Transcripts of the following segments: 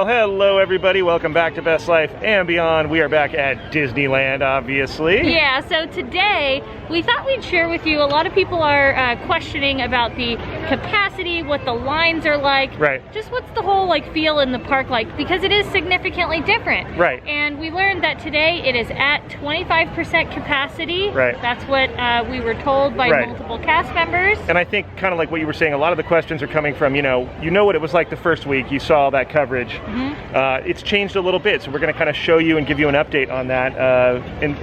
Well, hello everybody. Welcome back to Best Life and Beyond. We are back at Disneyland, obviously. Yeah, so today we thought we'd share with you, a lot of people are questioning about the capacity, what the lines are like. Right. Just what's the whole feel in the park like, because it is significantly different. Right. And we learned that today it is at 25% capacity. Right. That's what we were told by multiple cast members. And I think kind of like what you were saying, a lot of the questions are coming from, you know what it was like the first week, you saw all that coverage. It's changed a little bit, so we're going to kind of show you and give you an update on that, and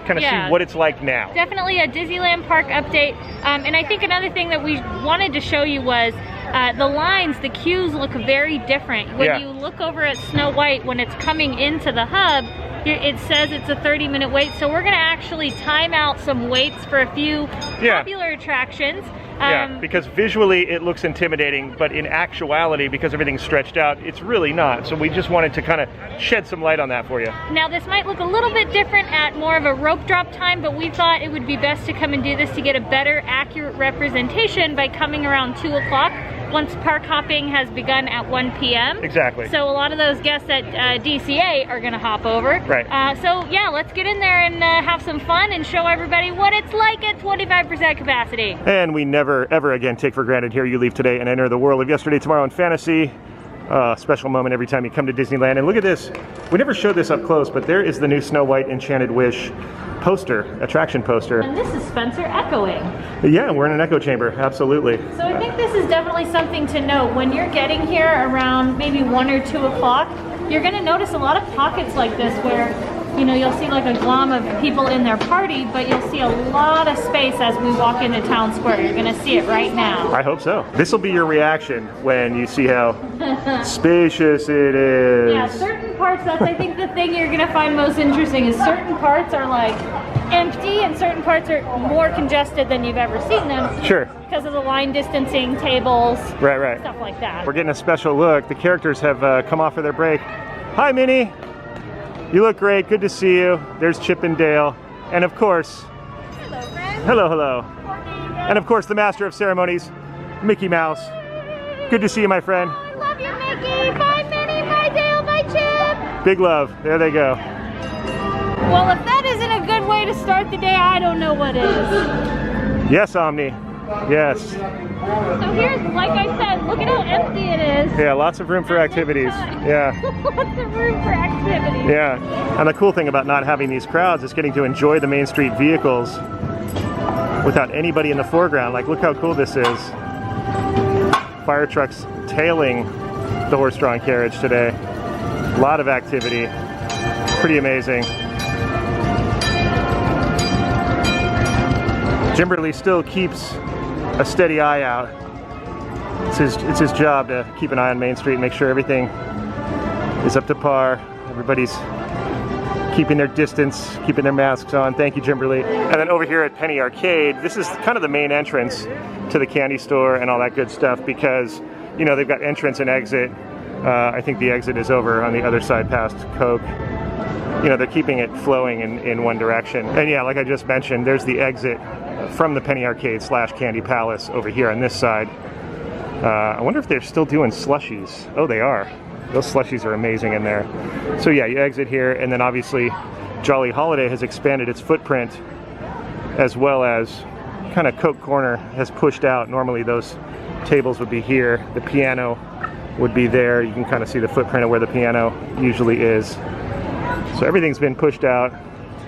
kind of see what it's like now. Definitely a Disneyland park update. And I think another thing that we wanted to show you was the lines, the queues look very different. When you look over at Snow White, when it's coming into the hub, it says it's a 30-minute wait, so we're going to actually time out some waits for a few popular attractions. Because visually it looks intimidating, but in actuality, because everything's stretched out, it's really not. So we just wanted to kind of shed some light on that for you. Now this might look a little bit different at more of a rope drop time, but we thought it would be best to come and do this to get a better, accurate representation by coming around 2 o'clock. Once park hopping has begun at 1 p.m. Exactly. So a lot of those guests at DCA are going to hop over. Right. So yeah, let's get in there and have some fun and show everybody what it's like at 25% capacity. And we never, ever again take for granted here you leave today and enter the world of yesterday, tomorrow, and fantasy. Special moment every time you come to Disneyland. And look at this. We never showed this up close, but there is the new Snow White Enchanted Wish poster, attraction poster. And this is Spencer echoing. Yeah, we're in an echo chamber, absolutely. So I think this is definitely something to note. When you're getting here around maybe 1 or 2 o'clock, you're going to notice a lot of pockets like this where you'll see like a glom of people in their party, but you'll see a lot of space as we walk into Town Square. You're going to see it right now. I hope so. This will be your reaction when you see how spacious it is. Yeah, certain parts, that's I think the thing you're going to find most interesting is certain parts are like empty and certain parts are more congested than you've ever seen them. Sure. Because of the line distancing, tables, right. stuff like that. We're getting a special look. The characters have come off of their break. Hi, Minnie. You look great. Good to see you. There's Chip and Dale. And of course... Hello, friend. Hello. And of course, the master of ceremonies, Mickey Mouse. Good to see you, my friend. Oh, I love you, Mickey. Bye, Minnie. Bye, Dale. Bye, Chip. Big love. There they go. Well, if that isn't a good way to start the day, I don't know what is. Yes, Omni. Yes. So here's, like I said, look at how empty it is. Yeah, lots of room for activities. Yeah. Lots of room for activities. Yeah. And the cool thing about not having these crowds is getting to enjoy the Main Street vehicles without anybody in the foreground. Like, look how cool this is. Fire trucks tailing the horse-drawn carriage today. A lot of activity. Pretty amazing. Jimberly still keeps a steady eye out. It's his job to keep an eye on Main Street and make sure everything is up to par. Everybody's keeping their distance, keeping their masks on. Thank you, Jimberly. And then over here at Penny Arcade, this is kind of the main entrance to the candy store and all that good stuff because, they've got entrance and exit. I think the exit is over on the other side past Coke. They're keeping it flowing in one direction. And yeah, like I just mentioned, there's the exit from the Penny Arcade / Candy Palace over here on this side. I wonder if they're still doing slushies. Oh, they are. Those slushies are amazing in there. So yeah, you exit here, and then obviously Jolly Holiday has expanded its footprint, as well as kind of Coke Corner has pushed out. Normally those tables would be here. The piano would be there. You can kind of see the footprint of where the piano usually is. So everything's been pushed out,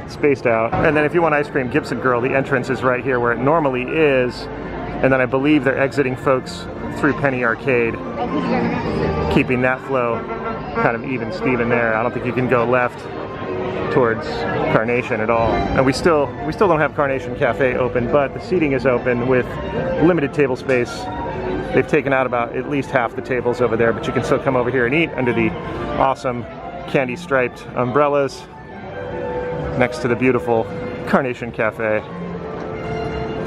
spaced out. And then if you want ice cream, Gibson Girl, the entrance is right here where it normally is. And then I believe they're exiting folks through Penny Arcade, keeping that flow kind of even Steven there. I don't think you can go left towards Carnation at all. And we still don't have Carnation Cafe open, but the seating is open with limited table space. They've taken out about at least half the tables over there, but you can still come over here and eat under the awesome candy striped umbrellas next to the beautiful Carnation Cafe.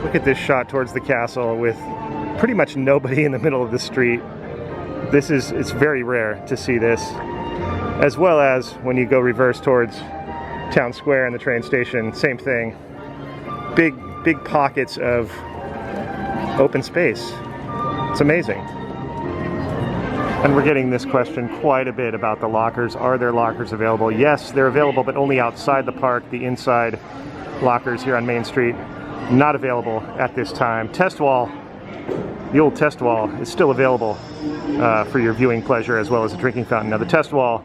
Look at this shot towards the castle with pretty much nobody in the middle of the street. It's very rare to see this. As well as when you go reverse towards Town Square and the train station, same thing. Big pockets of open space. It's amazing. And we're getting this question quite a bit about the lockers. Are there lockers available? Yes, they're available, but only outside the park. The inside lockers here on Main Street, not available at this time. Test wall, the old test wall, is still available for your viewing pleasure, as well as a drinking fountain. Now the test wall,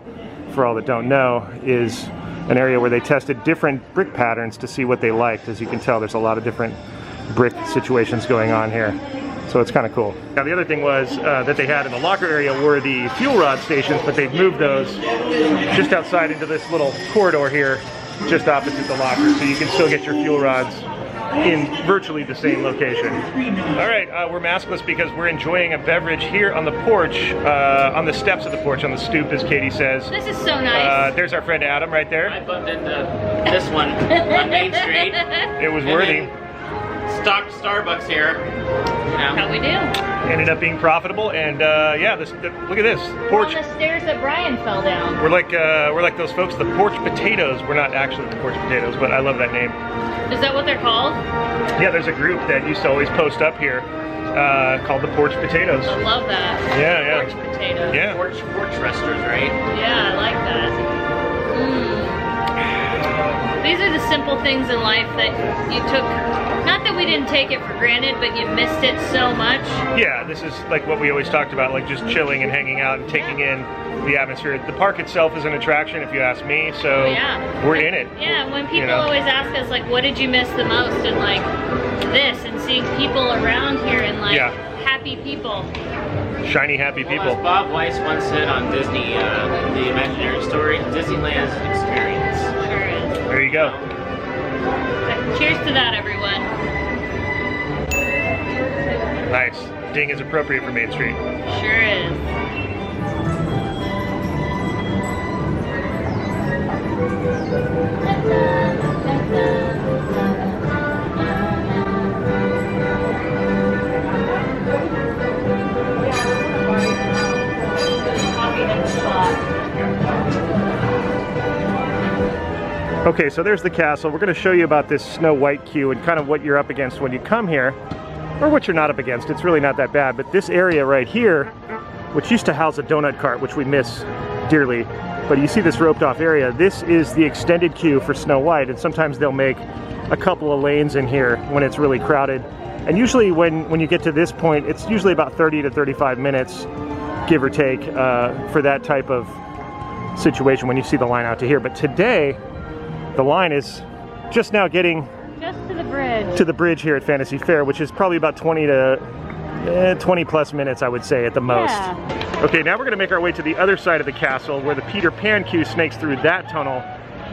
for all that don't know, is an area where they tested different brick patterns to see what they liked. As you can tell, there's a lot of different brick situations going on here. So it's kind of cool. Now the other thing was that they had in the locker area were the fuel rod stations, but they've moved those just outside into this little corridor here, just opposite the locker, so you can still get your fuel rods in virtually the same location. All right, we're maskless because we're enjoying a beverage here on the porch, on the steps of the porch, on the stoop, as Katie says. This is so nice. There's our friend Adam right there. I bumped into this one on Main Street. It was worthy. Stocked Starbucks here. How we do. Ended up being profitable, and yeah, look at this porch. On the stairs that Brian fell down. We're like those folks, the Porch Potatoes. We're not actually the Porch Potatoes, but I love that name. Is that what they're called? Yeah, there's a group that used to always post up here called the Porch Potatoes. I love that. Yeah, Porch potatoes. Yeah. Porch wrestlers, right? Yeah, I like that. These are the simple things in life that you took, not that we didn't take it for granted, but you missed it so much. Yeah, this is like what we always talked about, like just chilling and hanging out and taking in the atmosphere. The park itself is an attraction, if you ask me, so we're in it. Yeah, when people always ask us, like, what did you miss the most? And like this, and seeing people around here and like happy people. Shiny, happy people. As Bob Weiss once said on Disney, the Imaginary Story, Disneyland is an experience. Sure is. There you go. Cheers to that, everyone. Nice. Ding is appropriate for Main Street. Sure is. Okay, so there's the castle. We're going to show you about this Snow White queue and kind of what you're up against when you come here, or what you're not up against. It's really not that bad, but this area right here, which used to house a donut cart, which we miss dearly, but you see this roped off area, this is the extended queue for Snow White, and sometimes they'll make a couple of lanes in here when it's really crowded. And usually when you get to this point, it's usually about 30 to 35 minutes, give or take, for that type of situation when you see the line out to here. But today, the line is just now getting just to the bridge. To the bridge here at Fantasy Fair, which is probably about 20 plus minutes, I would say, at the most. Yeah. Okay, now we're going to make our way to the other side of the castle where the Peter Pan queue snakes through that tunnel.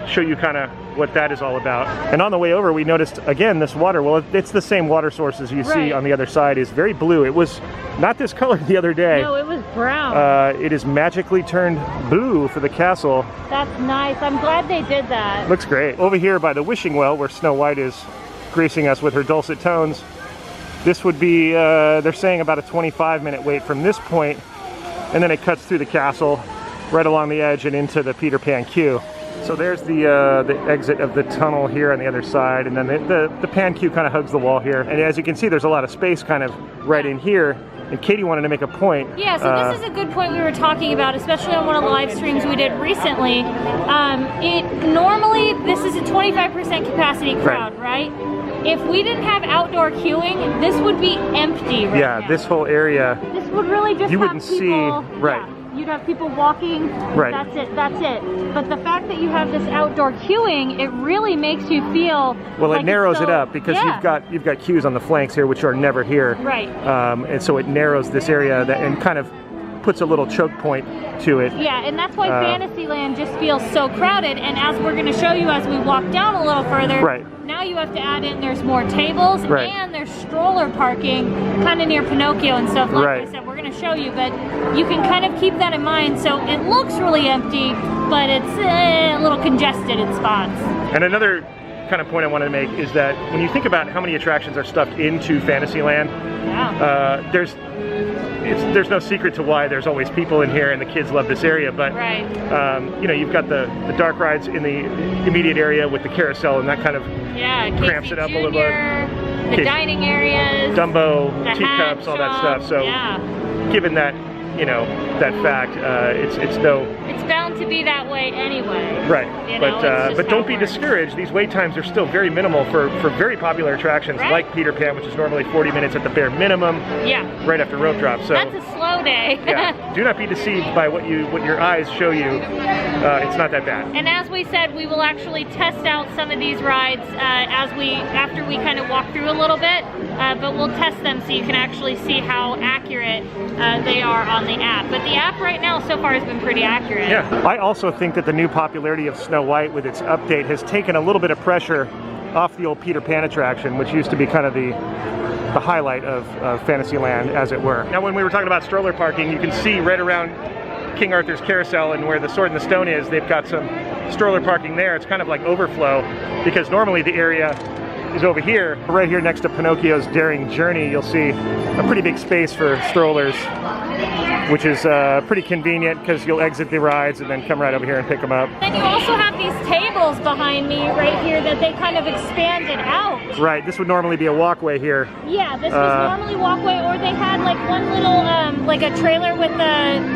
Show you kind of what that is all about. And on the way over, we noticed again this water. Well, it's the same water source as you see on the other side. Is very blue. It was not this color the other day. No, it was brown. It is magically turned blue for the castle. That's nice. I'm glad they did that. Looks great. Over here by the wishing well, where Snow White is gracing us with her dulcet tones, this would be, they're saying, about a 25-minute wait from this point, and then it cuts through the castle right along the edge and into the Peter Pan queue. So there's the exit of the tunnel here on the other side, and then the Pan queue kind of hugs the wall here. And as you can see, there's a lot of space kind of right in here. And Katie wanted to make a point. Yeah, so this is a good point we were talking about, especially on one of the live streams we did recently. Normally, this is a 25% capacity crowd, right? If we didn't have outdoor queuing, this would be empty right now. This whole area. This would really just you have wouldn't people, see, right. Yeah, you'd have people walking, right. That's it. But the fact that you have this outdoor queuing, it really makes you feel well, like it narrows it up because you've got queues on the flanks here which are never here. Right. And so it narrows this area and kind of puts a little choke point to it. Yeah, and that's why Fantasyland just feels so crowded. And as we're going to show you as we walk down a little further, now you have to add in there's more tables and there's stroller parking kind of near Pinocchio and stuff. Like I said, we're going to show you, but you can kind of keep that in mind. So it looks really empty, but it's a little congested in spots. And another kind of point I want to make is that when you think about how many attractions are stuffed into Fantasyland, there's no secret to why there's always people in here and the kids love this area, but you know, you've got the dark rides in the immediate area with the carousel, and that kind of cramps it up a little bit. The dining areas, Dumbo, teacups, all that stuff. So given that you know, that fact. It's no... It's bound to be that way anyway. Right, you know, but don't be discouraged. These wait times are still very minimal for very popular attractions like Peter Pan, which is normally 40 minutes at the bare minimum. Yeah. Right after rope drop. So that's a slow day. Yeah. Do not be deceived by what your eyes show you. It's not that bad. And as we said, we will actually test out some of these rides after we kind of walk through a little bit. But we'll test them so you can actually see how accurate they are on the app. But the app right now so far has been pretty accurate. Yeah, I also think that the new popularity of Snow White with its update has taken a little bit of pressure off the old Peter Pan attraction, which used to be kind of the highlight of Fantasyland, as it were. Now, when we were talking about stroller parking, you can see right around King Arthur's Carousel and where the Sword in the Stone is, they've got some stroller parking there. It's kind of like overflow, because normally the area is over here. Right here next to Pinocchio's Daring Journey, you'll see a pretty big space for strollers, which is pretty convenient because you'll exit the rides and then come right over here and pick them up. Then you also have these tables behind me right here that they kind of expanded out. Right, this would normally be a walkway here. Yeah, this was normally walkway, or they had like one little, like a trailer with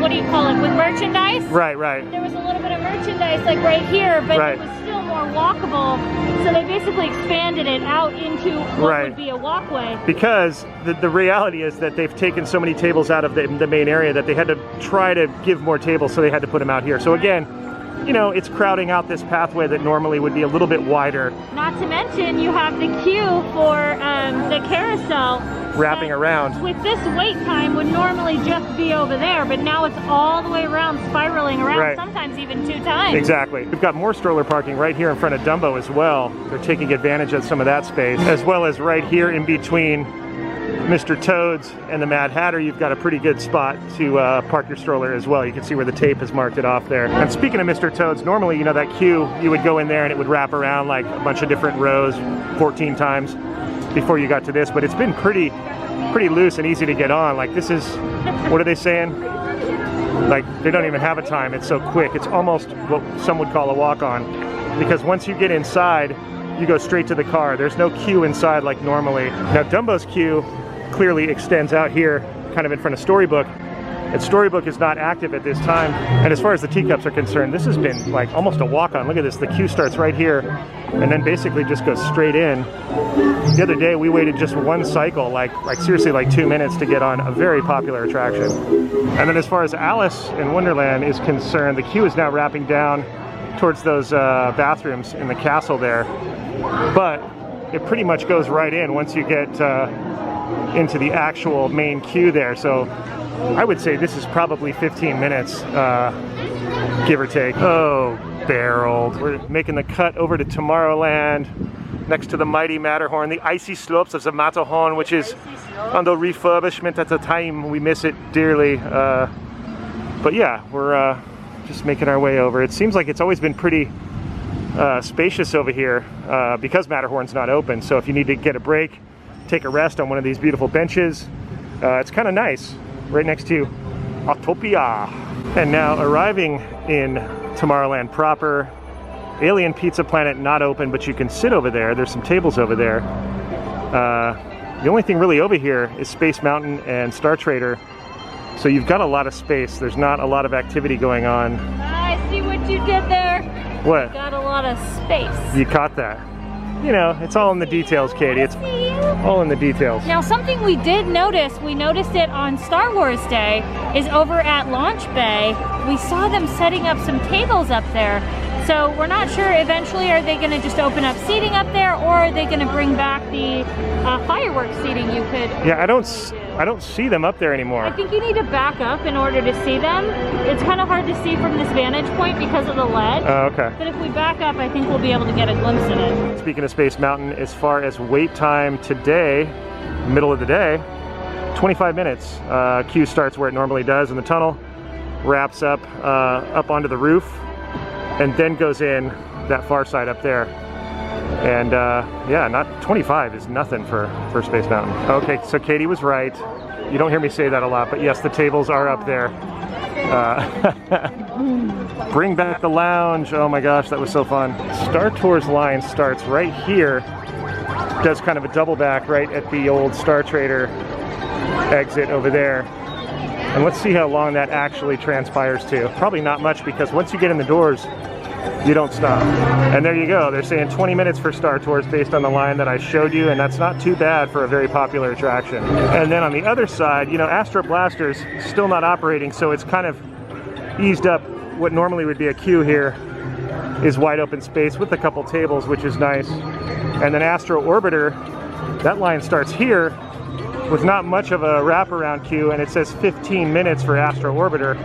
what do you call it, with merchandise? Right, right. There was a little bit of merchandise like right here, but it was still more walkable, so they basically expanded it out into what would be a walkway. Because the reality is that they've taken so many tables out of the main area that they had to try to give more tables, so they had to put them out here. So again, you know, it's crowding out this pathway that normally would be a little bit wider. Not to mention, you have the queue for the carousel. Wrapping around. With this wait time would normally just be over there, but now it's all the way around, spiraling around, sometimes even 2 times. Exactly. We've got more stroller parking right here in front of Dumbo as well. They're taking advantage of some of that space, as well as right here in between Mr. Toad's and the Mad Hatter. You've got a pretty good spot to park your stroller as well. You can see where the tape has marked it off there. And speaking of Mr. Toad's, normally, you know, that queue, you would go in there and it would wrap around like a bunch of different rows 14 times before you got to this, but it's been pretty loose and easy to get on. Like, this is, what are they saying? Like, they don't even have a time. It's so quick. It's almost what some would call a walk-on, because once you get inside, you go straight to the car. There's no queue inside like normally. Now, Dumbo's queue clearly extends out here, kind of in front of Storybook, and Storybook is not active at this time. And as far as the teacups are concerned, this has been like almost a walk-on. Look at this, the queue starts right here and then basically just goes straight in. The other day we waited just one cycle, like seriously like 2 minutes to get on a very popular attraction. And then as far as Alice in Wonderland is concerned, the queue is now wrapping down towards those bathrooms in the castle there. But it pretty much goes right in once you get into the actual main queue there. So I would say this is probably 15 minutes, give or take. Oh, Barreled. We're making the cut over to Tomorrowland, next to the mighty Matterhorn, the icy slopes of the Matterhorn, which is under refurbishment at the time. We miss it dearly. But yeah, we're just making our way over. It seems like it's always been pretty spacious over here because Matterhorn's not open. So if you need to get a break, take a rest on one of these beautiful benches, it's kind of nice, right next to Autopia. And now arriving in Tomorrowland proper, Alien Pizza Planet not open, but you can sit over there. There's some tables over there. The only thing really over here is Space Mountain and Star Trader. So you've got a lot of space. There's not a lot of activity going on. I see what you did there. What? You got a lot of space. You caught that. You know, it's all in the details, Katie. It's all in the details. Now, something we did notice, we noticed it on Star Wars Day, is over at Launch Bay, we saw them setting up some tables up there. So we're not sure, eventually, are they going to just open up seating up there, or are they going to bring back the fireworks seating you could... Yeah, I don't see them up there anymore. I think you need to back up in order to see them. It's kind of hard to see from this vantage point because of the ledge. Oh, okay. But if we back up, I think we'll be able to get a glimpse of it. Speaking of Space Mountain, as far as wait time today, middle of the day, 25 minutes. Queue starts where it normally does in the tunnel, wraps up onto the roof, and then goes in that far side up there. And yeah, not 25 is nothing for Space Mountain. Okay, so Katie was right. You don't hear me say that a lot, but yes, the tables are up there. Bring back the lounge. Oh my gosh, that was so fun. Star Tours line starts right here. Does kind of a double back right at the old Star Trader exit over there. And let's see how long that actually transpires to. Probably not much, because once you get in the doors, you don't stop. And there you go. They're saying 20 minutes for Star Tours based on the line that I showed you, and that's not too bad for a very popular attraction. And then on the other side, you know, Astro Blaster's still not operating, so it's kind of eased up. What normally would be a queue here is wide open space with a couple tables, which is nice. And then Astro Orbiter, that line starts here with not much of a wraparound queue, and it says 15 minutes for Astro Orbiter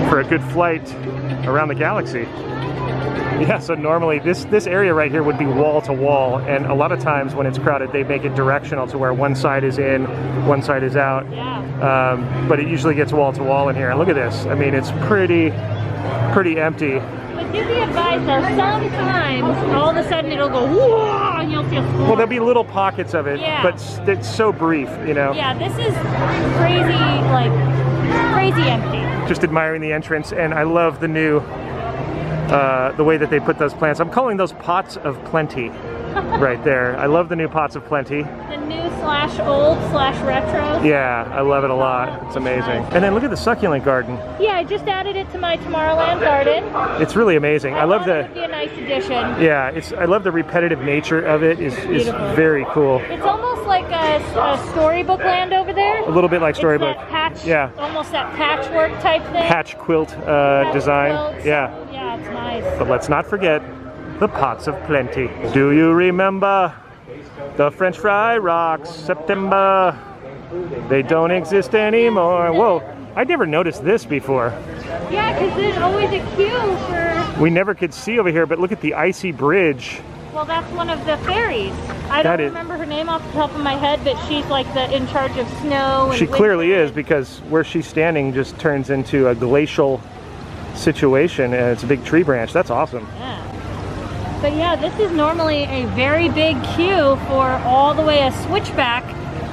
for a good flight around the galaxy. Yeah, so normally this area right here would be wall to wall, and a lot of times when it's crowded they make it directional to where one side is in, one side is out. Yeah. But it usually gets wall to wall in here. And look at this. I mean, it's pretty empty. But do be advised though, sometimes all of a sudden it'll go whoa, and you'll feel Well, there'll be little pockets of it, yeah. but it's so brief, you know. Yeah, this is crazy, like crazy empty. Just admiring the entrance, and I love the new, the way that they put those plants. I'm calling those pots of plenty right there. I love the new pots of plenty. The new slash old slash retro. Yeah, I love it a lot. It's amazing. And then look at the succulent garden. Yeah, I just added it to my Tomorrowland garden. It's really amazing. I love thought the. it would be a nice addition. Yeah, I love the repetitive nature of it. Is very cool. It's almost like a storybook land over there. A little bit like storybook. It's that patch, Yeah. almost that patchwork type thing. Patch quilt Patch design. quilts. Yeah. Yeah, it's nice. But let's not forget the pots of plenty. Do you remember the French fry rocks? September. They don't exist anymore. Whoa, I never noticed this before. Yeah, because there's always a queue for... We never could see over here, but look at the icy bridge. Well, that's one of the fairies. I don't remember her name off the top of my head, but she's like in charge of snow. And she clearly is, because where she's standing just turns into a glacial situation, and it's a big tree branch. That's awesome. Yeah. But yeah, this is normally a very big queue for all the way a switchback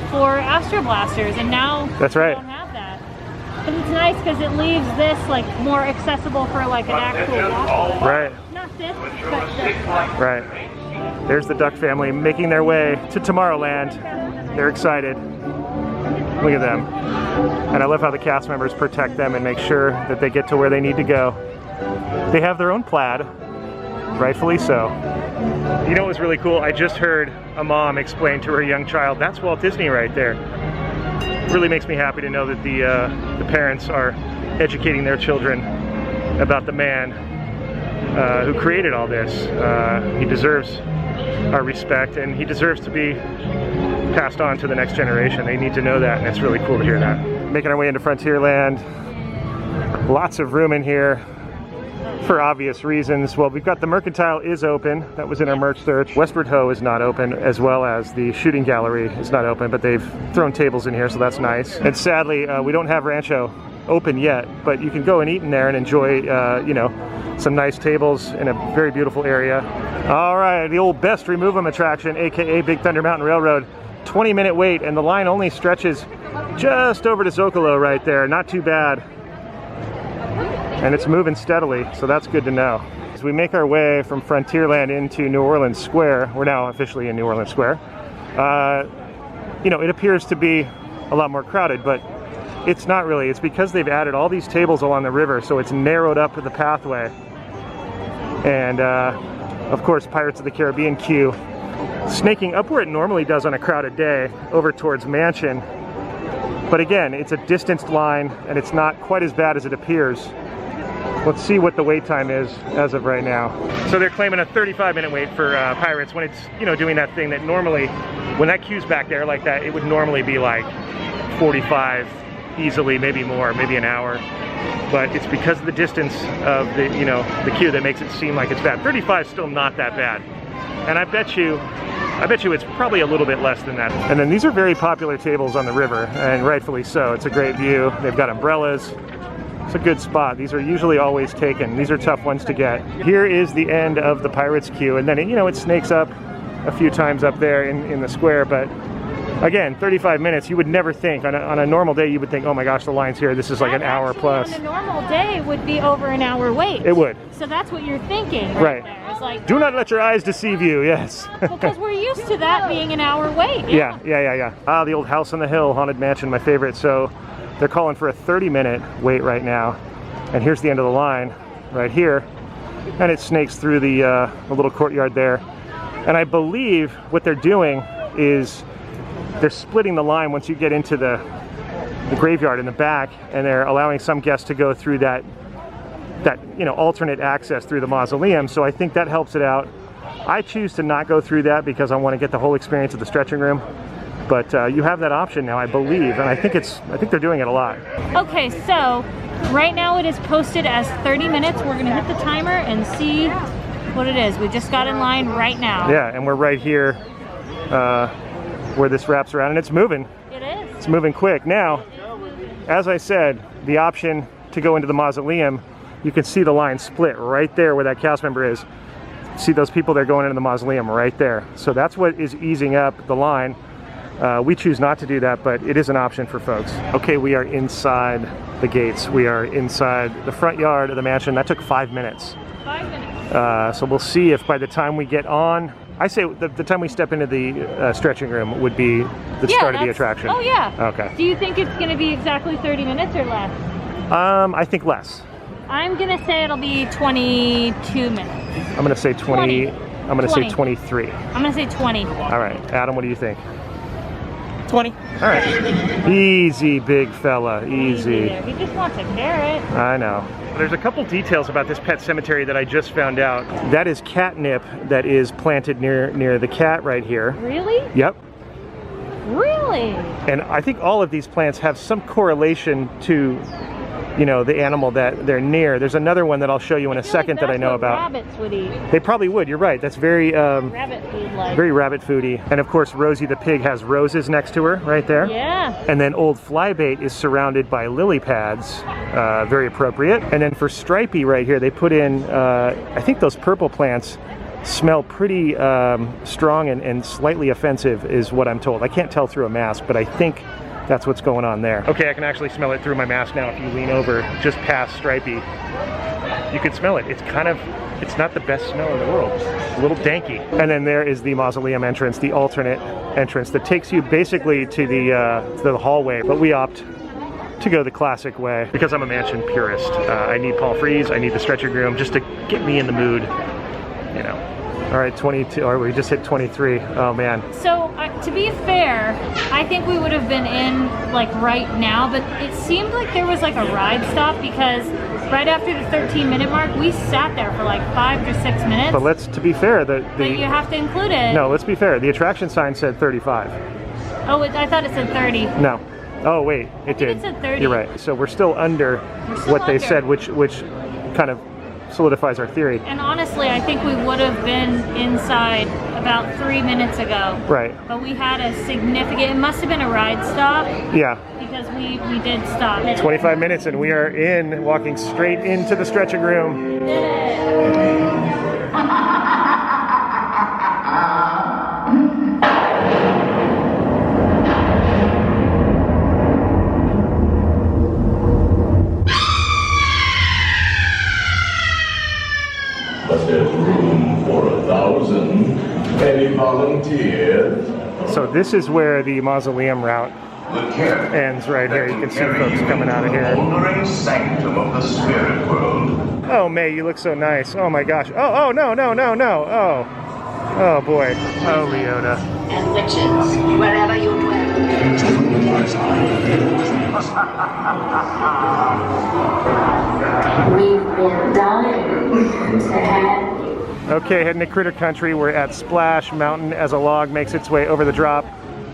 for Astro Blasters, and now that's right. We don't have that. But it's nice because it leaves this like more accessible for like an actual walkway. Right. Not this, but this. Right. There's the duck family making their way to Tomorrowland. They're excited. Look at them. And I love how the cast members protect them and make sure that they get to where they need to go. They have their own plaid, rightfully so. You know what was really cool? I just heard a mom explain to her young child, that's Walt Disney right there. It really makes me happy to know that the parents are educating their children about the man who created all this. He deserves our respect, and he deserves to be passed on to the next generation. They need to know that, and it's really cool to hear that. Making our way into Frontierland. Lots of room in here for obvious reasons. Well, we've got the Mercantile is open. That was in our merch search. Westward Ho is not open, as well as the shooting gallery is not open, but they've thrown tables in here, so that's nice. And sadly, we don't have Rancho open yet, but you can go and eat in there and enjoy, you know, some nice tables in a very beautiful area. All right, the old Best Remove 'em attraction, aka Big Thunder Mountain Railroad. 20-minute wait, and the line only stretches just over to Zocalo right there. Not too bad. And it's moving steadily, so that's good to know. As we make our way from Frontierland into New Orleans Square, we're now officially in New Orleans Square, you know, it appears to be a lot more crowded, but it's not really. It's because they've added all these tables along the river, so it's narrowed up the pathway. And of course, Pirates of the Caribbean queue snaking up where it normally does on a crowded day, over towards Mansion. But again, it's a distanced line, and it's not quite as bad as it appears. Let's see what the wait time is as of right now. So they're claiming a 35-minute wait for Pirates, when it's, you know, doing that thing that normally, when that queue's back there like that, it would normally be like 45 easily, maybe more, maybe an hour. But it's because of the distance of the, you know, the queue that makes it seem like it's bad. 35 is still not that bad. And I bet you it's probably a little bit less than that. And then these are very popular tables on the river, and rightfully so. It's a great view. They've got umbrellas. It's a good spot. These are usually always taken. These are tough ones to get. Here is the end of the Pirates queue, and then it, you know, it snakes up a few times up there in the square, but again, 35 minutes, you would never think, on a normal day, you would think, oh my gosh, the line's here, this is like an hour plus. On a normal day would be over an hour wait. It would. So that's what you're thinking right there. It's like, do not let your eyes deceive you, yes. Because we're used to that being an hour wait. Yeah. Ah, the old House on the Hill, Haunted Mansion, my favorite. So They're calling for a 30-minute wait right now. And here's the end of the line right here. And it snakes through the little courtyard there. And I believe what they're doing is they're splitting the line once you get into the graveyard in the back, and they're allowing some guests to go through that alternate access through the mausoleum. So I think that helps it out. I choose to not go through that because I want to get the whole experience of the stretching room. But you have that option now, I believe, and I think they're doing it a lot. Okay, so right now it is posted as 30 minutes. We're gonna hit the timer and see what it is. We just got in line right now. Yeah, and we're right here where this wraps around, and it's moving. It is. It's moving quick. Now, as I said, the option to go into the mausoleum, you can see the line split right there where that cast member is. See those people that are going into the mausoleum right there. So that's what is easing up the line. We choose not to do that, but it is an option for folks. Okay, we are inside the gates. We are inside the front yard of the mansion. That took 5 minutes. 5 minutes. So we'll see if by the time we get on, I say the time we step into the stretching room would be the start of the attraction. Oh yeah. Okay. Do you think it's going to be exactly 30 minutes or less? I think less. I'm going to say it'll be 22 minutes. I'm going to say 20. I'm going to say 23. I'm going to say 20. All right, Adam, what do you think? 20. All right. Easy, big fella. Easy. He just wants a carrot. I know. There's a couple details about this pet cemetery that I just found out. That is catnip that is planted near the cat right here. Really? Yep. Really? And I think all of these plants have some correlation to, the animal that they're near. There's another one that I'll show you in a second that I know about. Rabbits would eat. They probably would. You're right. That's very rabbit food-like. Very rabbit foody. And of course, Rosie the pig has roses next to her right there. Yeah. And then Old Flybait is surrounded by lily pads. Very appropriate. And then for Stripey right here, they put in, I think those purple plants smell pretty strong and slightly offensive is what I'm told. I can't tell through a mask, but I think that's what's going on there. Okay, I can actually smell it through my mask now. If you lean over just past Stripey, you can smell it. It's not the best smell in the world. It's a little danky. And then there is the mausoleum entrance, the alternate entrance that takes you basically to the hallway, but we opt to go the classic way because I'm a mansion purist. I need Paul Frees, I need the stretching room just to get me in the mood, All right, 22, or we just hit 23. Oh man. So to be fair, I think we would have been in like right now, but it seemed like there was like a ride stop because right after the 13-minute mark, we sat there for like 5 to 6 minutes. But to be fair, but you have to include it. No, let's be fair. The attraction sign said 35. Oh, I thought it said 30. No. Oh wait, it did. It said 30. You're right. So we're still under what they said, which kind of solidifies our theory. And honestly, I think we would have been inside about 3 minutes ago. Right. But we had a significant, it must have been a ride stop. Yeah. Because we did stop. 25 minutes and we are walking straight into the stretching room. We did it. But there's room for 1,000. Any volunteers? So this is where the mausoleum route ends right here. You can see folks coming out of here. Wandering sanctum of the spirit world. Oh, May, you look so nice. Oh my gosh. Oh, no. Oh boy. Oh, Leota. And witches, wherever you dwell. We've been dying to have you. Okay, heading to Critter Country. We're at Splash Mountain as a log makes its way over the drop.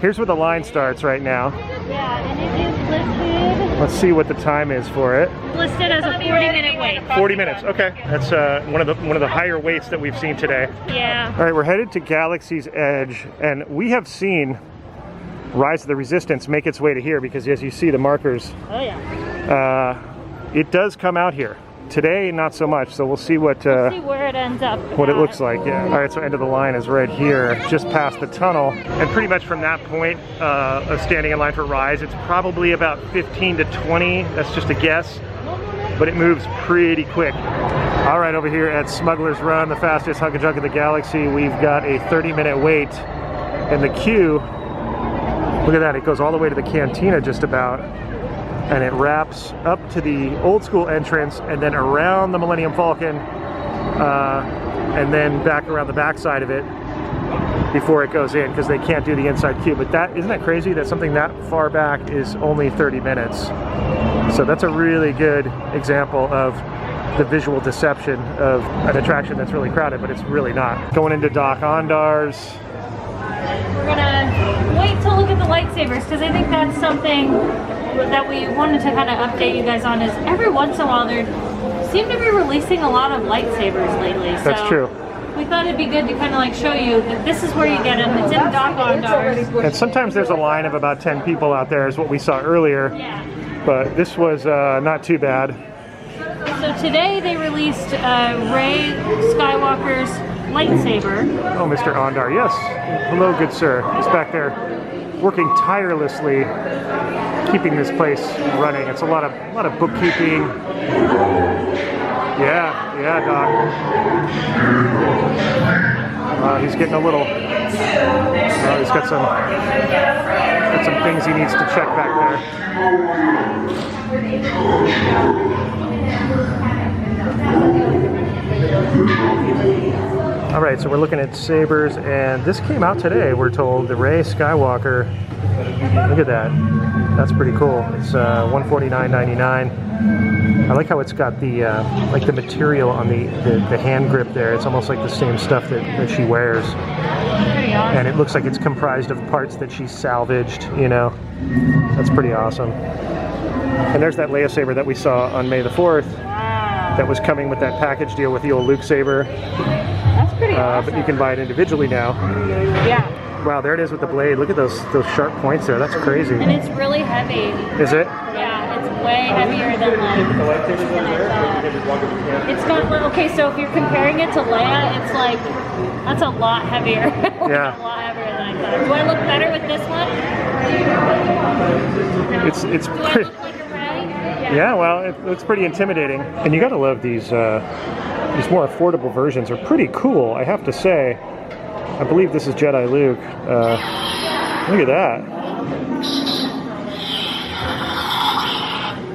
Here's where the line starts right now. Yeah, and it is listed. Let's see what the time is for it. Listed as a 40-minute wait. 40 minutes. Okay, that's one of the higher waits that we've seen today. Yeah. All right, we're headed to Galaxy's Edge, and we have seen Rise of the Resistance make its way to here because, as you see, the markers. Oh yeah. It does come out here. Today, not so much, so we'll see what we'll see where it ends up. what it looks like. Yeah. All right, so end of the line is right here, just past the tunnel, and pretty much from that point of standing in line for Rise, it's probably about 15 to 20. That's just a guess, but it moves pretty quick. All right, over here at Smugglers Run, the fastest hunk and junk in the galaxy, we've got a 30-minute wait, and the queue. Look at that, it goes all the way to the cantina just about. and it wraps up to the old school entrance and then around the Millennium Falcon and then back around the back side of it before it goes in, because they can't do the inside queue. But that, isn't that crazy that something that far back is only 30 minutes? So that's a really good example of the visual deception of an attraction that's really crowded, but it's really not. Going into Doc Ondar's. We're gonna wait to look at the lightsabers, because I think that's something that we wanted to kind of update you guys on, is every once in a while they seem to be releasing a lot of lightsabers lately. That's true. We thought it'd be good to kind of like show you that this is where you get them. It's in Doc Ondar's. And sometimes there's a line of about 10 people out there, is what we saw earlier. Yeah. But this was not too bad. So today they released Rey Skywalker's lightsaber. Oh, Mr. Ondar, yes. Hello, good sir. He's back there working tirelessly, keeping this place running. It's a lot of bookkeeping. Yeah, Doc. He's getting a little. He's got some things he needs to check back there. All right, so we're looking at sabers, and this came out today. We're told the Rey Skywalker. Look at that. That's pretty cool. It's $149.99. I like how it's got the like the material on the hand grip there. It's almost like the same stuff that she wears. Pretty awesome. And it looks like it's comprised of parts that she salvaged, you know. That's pretty awesome. And there's that Leia saber that we saw on May the 4th. Wow. That was coming with that package deal with the old Luke saber. That's pretty awesome. But you can buy it individually now. Yeah. Wow, there it is with the blade. Look at those sharp points there. That's crazy. And it's really heavy. Is it? Yeah, it's way heavier than I thought. It's got, okay, so if you're comparing it to Leia, it's like, that's a lot heavier. Yeah. A lot heavier than I thought. Do I look better with this one? It's Do I pretty. look like a Rey? Yeah, well, it looks pretty intimidating. And you gotta love these more affordable versions are pretty cool, I have to say. I believe this is Jedi Luke. Look at that.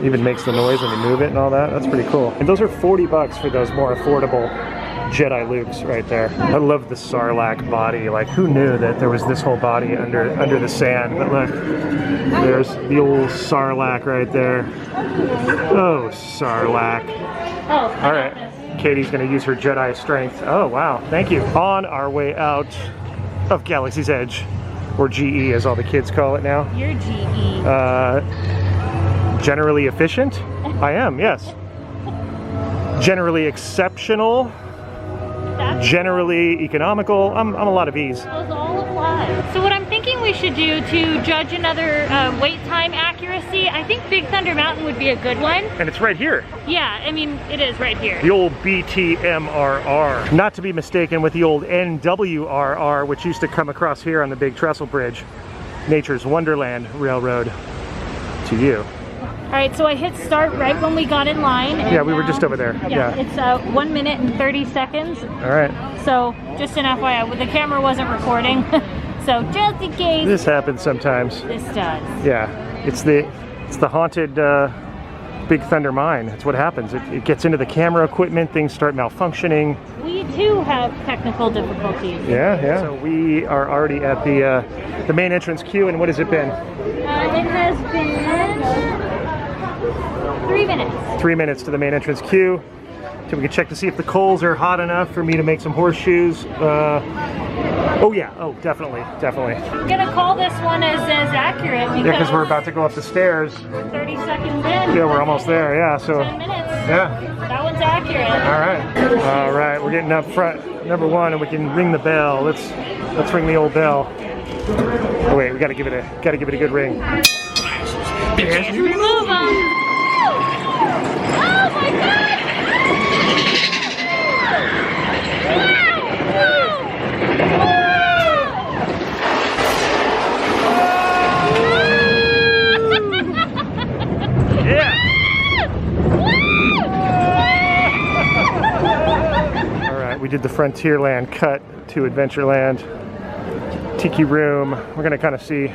Even makes the noise when you move it and all that. That's pretty cool. And those are $40 for those more affordable Jedi Lukes right there. I love the Sarlacc body. Like, who knew that there was this whole body under the sand? But look, there's the old Sarlacc right there. Oh, Sarlacc. Oh, All right. Katie's going to use her Jedi strength. Oh, wow. Thank you. On our way out of Galaxy's Edge, or GE as all the kids call it now. You're GE. Generally efficient? I am, yes. Generally exceptional. Generally economical. I'm a lot of E's. Those all apply. So what I'm thinking we should do to judge another wait time accuracy, I think Big Thunder Mountain would be a good one. And it's right here. Yeah, I mean, it is right here. The old BTMRR. Not to be mistaken with the old NWRR, which used to come across here on the Big Trestle Bridge. Nature's Wonderland Railroad to you. All right, so I hit start right when we got in line. And Yeah, we were just over there. Yeah, it's 1 minute and 30 seconds. All right. So just an FYI, the camera wasn't recording. So just in case. This happens sometimes. This does. Yeah, it's the haunted Big Thunder mine. That's what happens. It gets into the camera equipment, things start malfunctioning. We too have technical difficulties. Yeah. So we are already at the main entrance queue, and what has it been? It has been 3 minutes. 3 minutes to the main entrance queue. So we can check to see if the coals are hot enough for me to make some horseshoes. Oh yeah, oh definitely. I'm gonna call this one as accurate because, Yeah, because we're about to go up the stairs. we're 30 seconds in. Yeah, we're almost there, yeah, so. 10 minutes. Yeah. That one's accurate. All right, we're getting up front, number one, and we can ring the bell. Let's ring the old bell. Oh wait, we gotta give it a good ring. Remove them. Oh my God! Yeah. All right, we did the Frontierland cut to Adventureland. Tiki room. We're gonna kind of see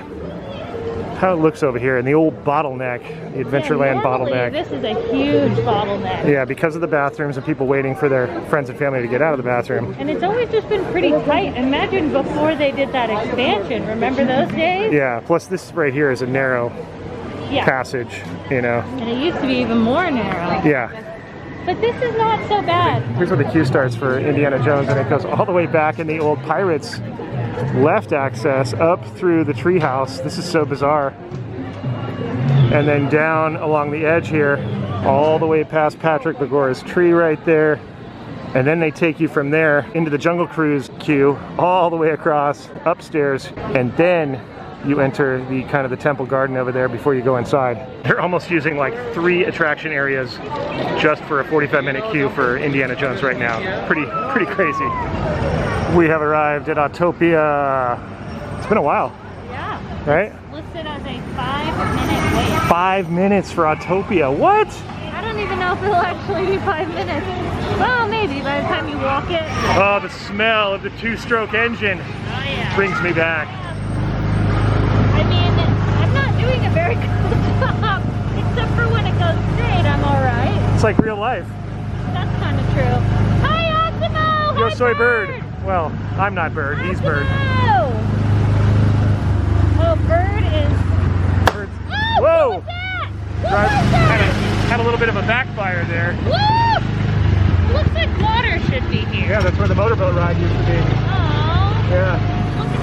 how it looks over here in the old bottleneck, the Adventureland bottleneck. This is a huge bottleneck. Yeah, because of the bathrooms and people waiting for their friends and family to get out of the bathroom. And it's always just been pretty tight. Imagine before they did that expansion. Remember those days? Yeah, plus this right here is a narrow passage, you know. And it used to be even more narrow. Yeah. But this is not so bad. Here's where the queue starts for Indiana Jones, and it goes all the way back in the old Pirates left access up through the treehouse. This is so bizarre. And then down along the edge here, all the way past Patrick Begora's tree right there. And then they take you from there into the Jungle Cruise queue, all the way across, upstairs, and then you enter the kind of the temple garden over there before you go inside. They're almost using like 3 attraction areas just for a 45-minute queue for Indiana Jones right now. Pretty crazy. We have arrived at Autopia. It's been a while. Yeah. Right? Listed as a 5-minute wait. 5 minutes for Autopia. What? I don't even know if it'll actually be 5 minutes. Well, maybe by the time you walk it. Oh, the smell of the 2-stroke engine brings me back. I mean, I'm not doing a very good job, except for when it goes straight, I'm alright. It's like real life. That's kind of true. Hi, Osimo! Yo soy Bird. Well, I'm not Bird, he's Bird. Oh, Bird is... Bird's... Oh, whoa! what was that? What was that? Had a little bit of a backfire there. Woo! Looks like water should be here. Yeah, that's where the motorboat ride used to be. Oh. Yeah.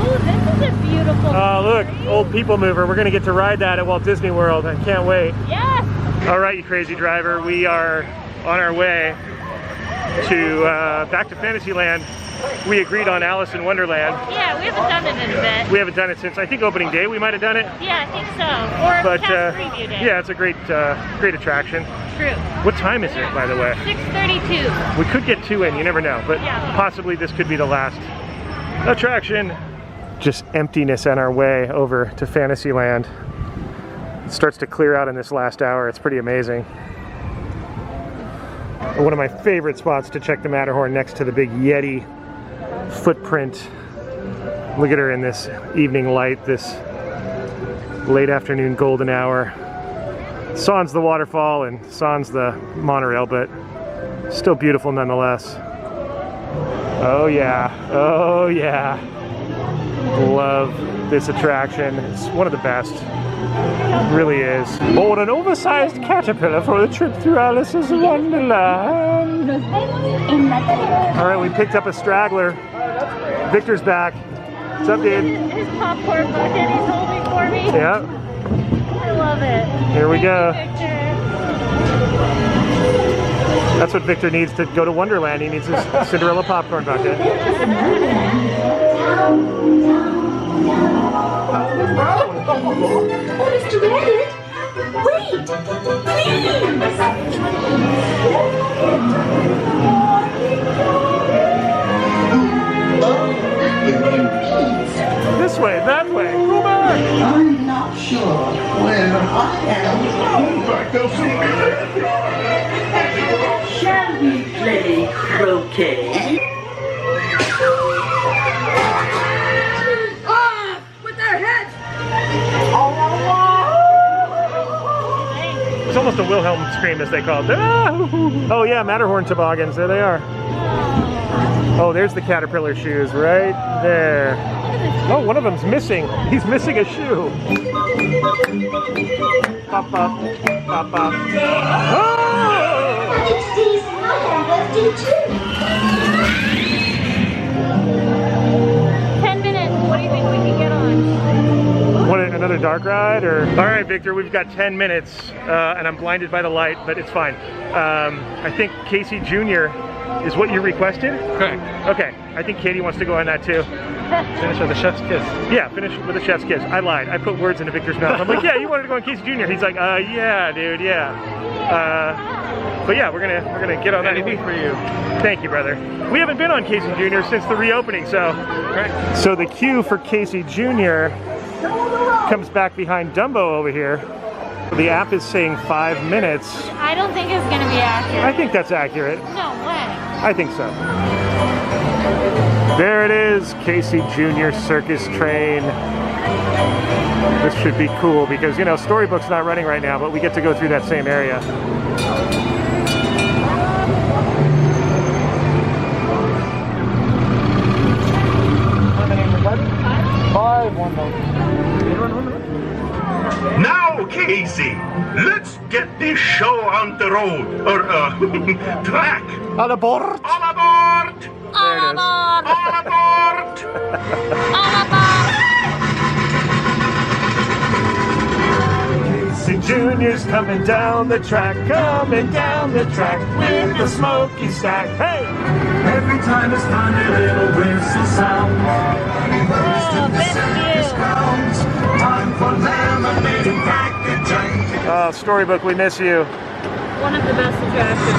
Oh, this is a beautiful... Oh, look, old people mover. We're going to get to ride that at Walt Disney World. I can't wait. Yes! All right, you crazy driver. We are on our way to back to Fantasyland. We agreed on Alice in Wonderland. Yeah, we haven't done it in a bit. We haven't done it since, I think, opening day. We might have done it. Yeah, I think so. Or cast preview day. Yeah, it's a great attraction. True. What time is it, by the way? 6:32. We could get 2 in, you never know. But possibly this could be the last attraction. Just emptiness on our way over to Fantasyland. It starts to clear out in this last hour. It's pretty amazing. One of my favorite spots to check the Matterhorn, next to the big Yeti footprint. Look at her in this evening light, this late afternoon golden hour. Sans the waterfall and sans the monorail, but still beautiful nonetheless. Oh yeah, oh yeah. Love this attraction. It's one of the best. It really is. Board an oversized caterpillar for the trip through Alice's Wonderland. All right, we picked up a straggler. Victor's back. What's up, dude? His popcorn bucket he's holding for me. Yeah. I love it. Here we go. Thank you, That's what Victor needs to go to Wonderland. He needs his Cinderella popcorn bucket. Mr. Rabbit, wait, please. This way, that way. Go back. I'm not sure where I am. In fact, they'll soon be there. Shall we play croquet? With their heads! It's almost a Wilhelm scream, as they call it. Ah! Oh yeah, Matterhorn toboggans. There they are. Oh, there's the caterpillar shoes right there. Oh, one of them's missing. He's missing a shoe. Pop up, pop up. Oh! Majesties, I have you too. 10 minutes. What do you think we can get on? What, another dark ride? Or all right, Victor, we've got 10 minutes, and I'm blinded by the light, but it's fine. I think Casey Jr. is what you requested? Correct. Okay, I think Katie wants to go on that too. Finish with the chef's kiss. Yeah, finish with a chef's kiss. I lied. I put words into Victor's mouth. I'm like, yeah, you wanted to go on Casey Jr. He's like, yeah, dude, yeah. But yeah, we're gonna get on that. Anything for you. Thank you, brother. We haven't been on Casey Jr. since the reopening, so. Correct. So the queue for Casey Jr. comes back behind Dumbo over here. The app is saying 5 minutes. I don't think it's gonna be accurate. I think that's accurate. No way. I think so. There it is, Casey Jr. Circus Train. This should be cool because, you know, Storybook's not running right now, but we get to go through that same area. Now, Casey, let's get this show on the road, or track. On a board! All aboard! There it is. All aboard! Casey Jr.'s coming down the track with the smoky stack. Hey! Every time it's time a little whistle sound. Time for lemonade and packaging. Oh, Storybook, we miss you. One of the best attractions.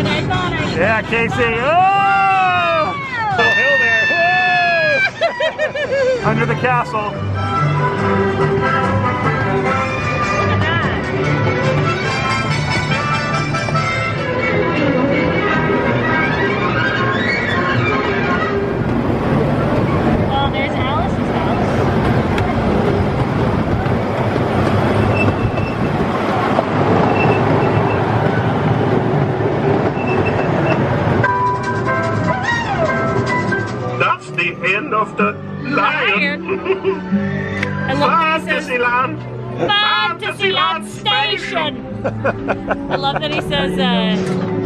I thought I should. Yeah, Casey. Oh! Little hill there. Whoa! Under the castle. Look at that. Oh, there's Alice's house. That's the end of the lion. I love that he says Fantasyland. Fantasyland Station. I love that he says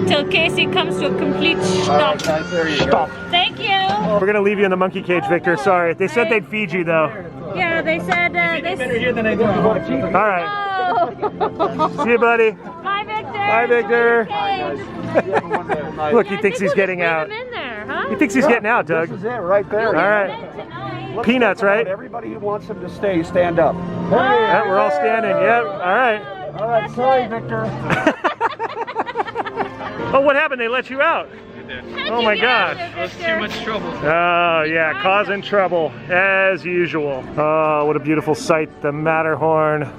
till Casey comes to a complete stop. Stop. Thank you. We're gonna leave you in the monkey cage, Victor. Sorry. They said they'd feed you though. Yeah, they said they Better here than I do. All right. Oh. See you, buddy. Bye, Victor. Bye, Victor. Cage. Look, he thinks he's getting Leave out. him in there, huh? He thinks he's getting out, Doug. This is it right there. All right. Tonight. Peanuts, right? Everybody who wants him to stay, stand up. Yeah, we're all standing. Yep. All right. All right, sorry, Victor. Oh, what happened? They let you out. Oh my gosh. That's too much trouble. Oh yeah, causing trouble as usual. Oh, what a beautiful sight. The Matterhorn,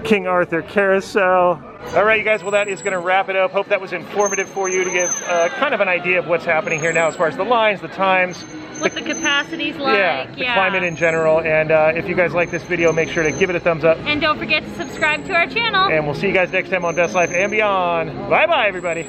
King Arthur Carousel. All right, you guys, well, that is going to wrap it up. Hope that was informative for you to give kind of an idea of what's happening here now as far as the lines, the times, What the capacity's like. yeah, the climate in general. And if you guys like this video, make sure to give it a thumbs up. And don't forget to subscribe to our channel. And we'll see you guys next time on Best Life and Beyond. Bye-bye, everybody.